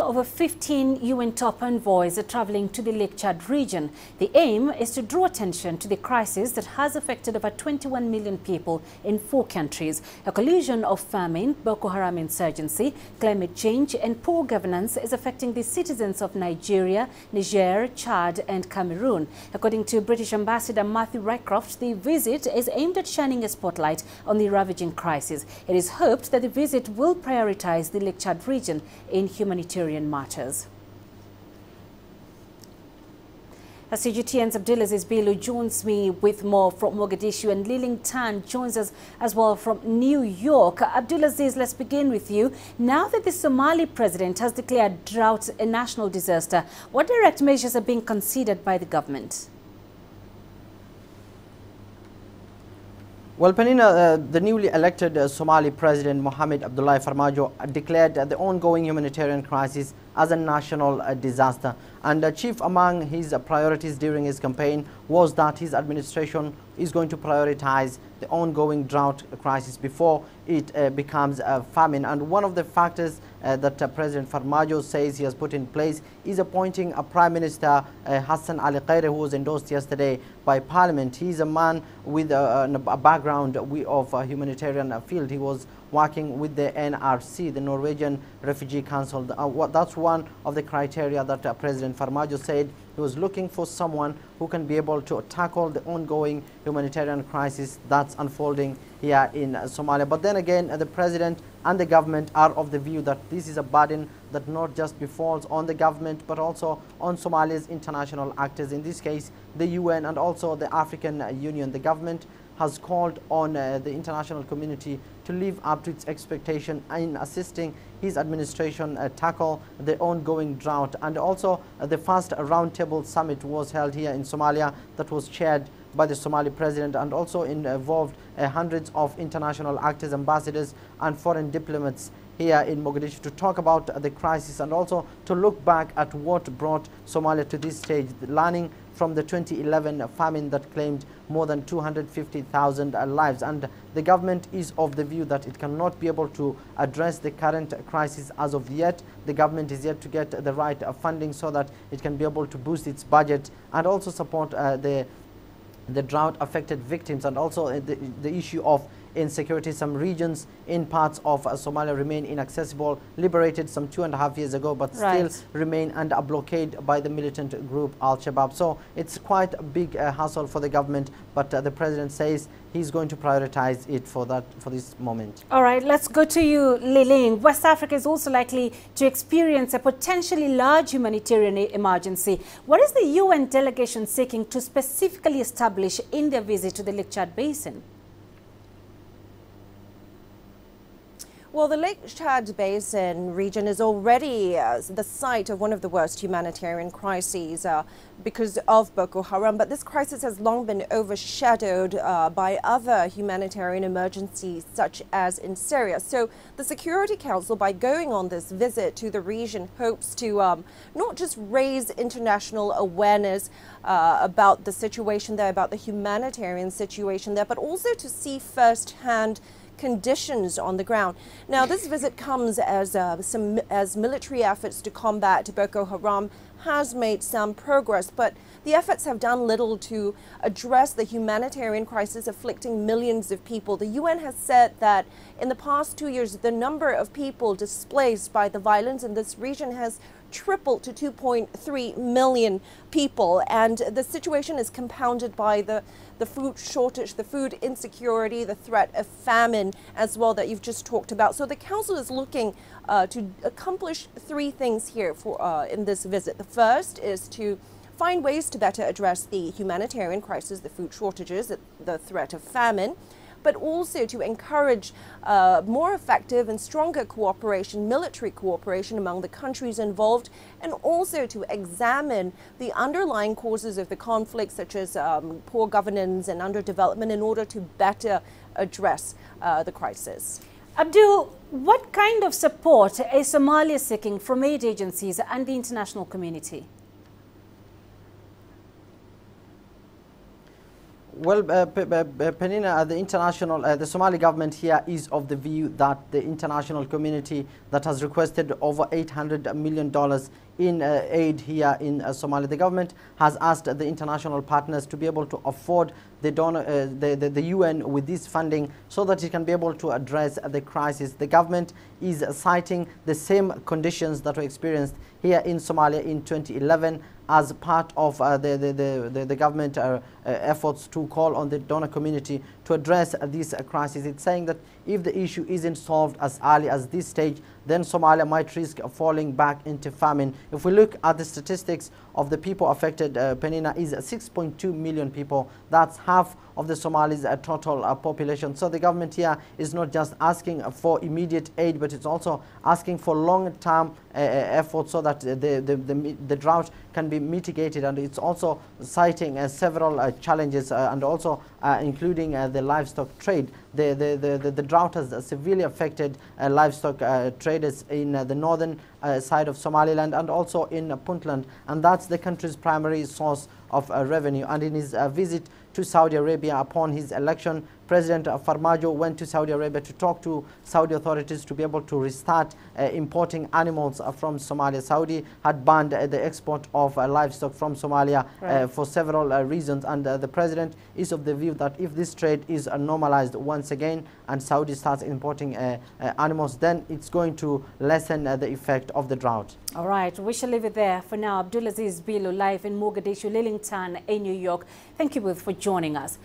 Over 15 UN top envoys are traveling to the Lake Chad region. The aim is to draw attention to the crisis that has affected over 21 million people in 4 countries. A collusion of famine, Boko Haram insurgency, climate change and poor governance is affecting the citizens of Nigeria, Niger, Chad and Cameroon. According to British Ambassador Mathew Rycroft, the visit is aimed at shining a spotlight on the ravaging crisis. It is hoped that the visit will prioritize the Lake Chad region in humanitarian matters. CGTN's Abdulaziz Bello joins me with more from Mogadishu, and Liling Tan joins us as well from New York. Abdulaziz, let's begin with you. Now that the Somali president has declared drought a national disaster, what direct measures are being considered by the government? Well, Penina, the newly elected Somali President Mohamed Abdullahi Farmajo declared the ongoing humanitarian crisis as a national disaster. And chief among his priorities during his campaign was that his administration is going to prioritize the ongoing drought crisis before it becomes a famine. And one of the factors that President Farmajo says he has put in place is appointing a Prime Minister, Hassan Ali Khaire, who was endorsed yesterday by Parliament. He's a man with a background of a humanitarian field. He was working with the NRC, the Norwegian Refugee Council. That's one of the criteria that President Farmajo said he was looking for, someone who can be able to tackle the ongoing humanitarian crisis that's unfolding here in Somalia. But then again, the president and the government are of the view that this is a burden that not just befalls on the government, but also on Somalia's international actors, in this case the UN and also the African Union. The government has called on the international community to live up to its expectation in assisting his administration tackle the ongoing drought. And also the first roundtable summit was held here in Somalia that was chaired by the Somali president and also involved hundreds of international actors, ambassadors and foreign diplomats here in Mogadishu to talk about the crisis and also to look back at what brought Somalia to this stage, learning from the 2011 famine that claimed more than 250,000 lives. And the government is of the view that it cannot be able to address the current crisis as of yet. The government is yet to get the right funding so that it can be able to boost its budget and also support the drought affected victims, and also the issue of insecurity. Some regions in parts of Somalia remain inaccessible, liberated some 2.5 years ago, but still remain under a blockade by the militant group Al-Shabaab. So it's quite a big hassle for the government, but the president says he's going to prioritize it for this moment. All right, let's go to you, Liling. West Africa is also likely to experience a potentially large humanitarian emergency. What is the UN delegation seeking to specifically establish in their visit to the Lake Chad Basin? Well, the Lake Chad Basin region is already the site of one of the worst humanitarian crises because of Boko Haram. But this crisis has long been overshadowed by other humanitarian emergencies, such as in Syria. So the Security Council, by going on this visit to the region, hopes to not just raise international awareness about the situation there, about the humanitarian situation there, but also to see firsthand conditions on the ground. Now, this visit comes as military efforts to combat Boko Haram has made some progress, but the efforts have done little to address the humanitarian crisis afflicting millions of people. The UN has said that in the past 2 years, the number of people displaced by the violence in this region has tripled to 2.3 million people, and the situation is compounded by the food shortage, the food insecurity, the threat of famine as well that you've just talked about. So the council is looking to accomplish 3 things here in this visit. The first is to find ways to better address the humanitarian crisis, the food shortages, the threat of famine, but also to encourage more effective and stronger cooperation, military cooperation among the countries involved, and also to examine the underlying causes of the conflict, such as poor governance and underdevelopment, in order to better address the crisis. Abdul, what kind of support is Somalia seeking from aid agencies and the international community? Well, Penina, the Somali government here is of the view that the international community that has requested over $800 million in aid here in Somalia, the government has asked the international partners to be able to afford the UN with this funding so that it can be able to address the crisis. The government is citing the same conditions that were experienced here in Somalia in 2011 as part of the government efforts to call on the donor community to address this crisis. It's saying that if the issue isn't solved as early as this stage, then Somalia might risk falling back into famine. If we look at the statistics of the people affected, Penina, is 6.2 million people. That's half of the Somalis' total population. So the government here is not just asking for immediate aid, but it's also asking for long-term efforts so that the drought can be mitigated. And it's also citing several challenges and also including the livestock trade. The drought has severely affected livestock traders in the northern side of Somaliland and also in Puntland, and that's the country's primary source of revenue. And in his visit to Saudi Arabia upon his election, President Farmajo went to Saudi Arabia to talk to Saudi authorities to be able to restart importing animals from Somalia. Saudi had banned the export of livestock from Somalia for several reasons, and the president is of the view that if this trade is normalized once again and Saudi starts importing animals, then it's going to lessen the effect of the drought. All right, we shall leave it there for now. Abdulaziz Bilo live in Mogadishu, Lillington in New York. Thank you both for joining us.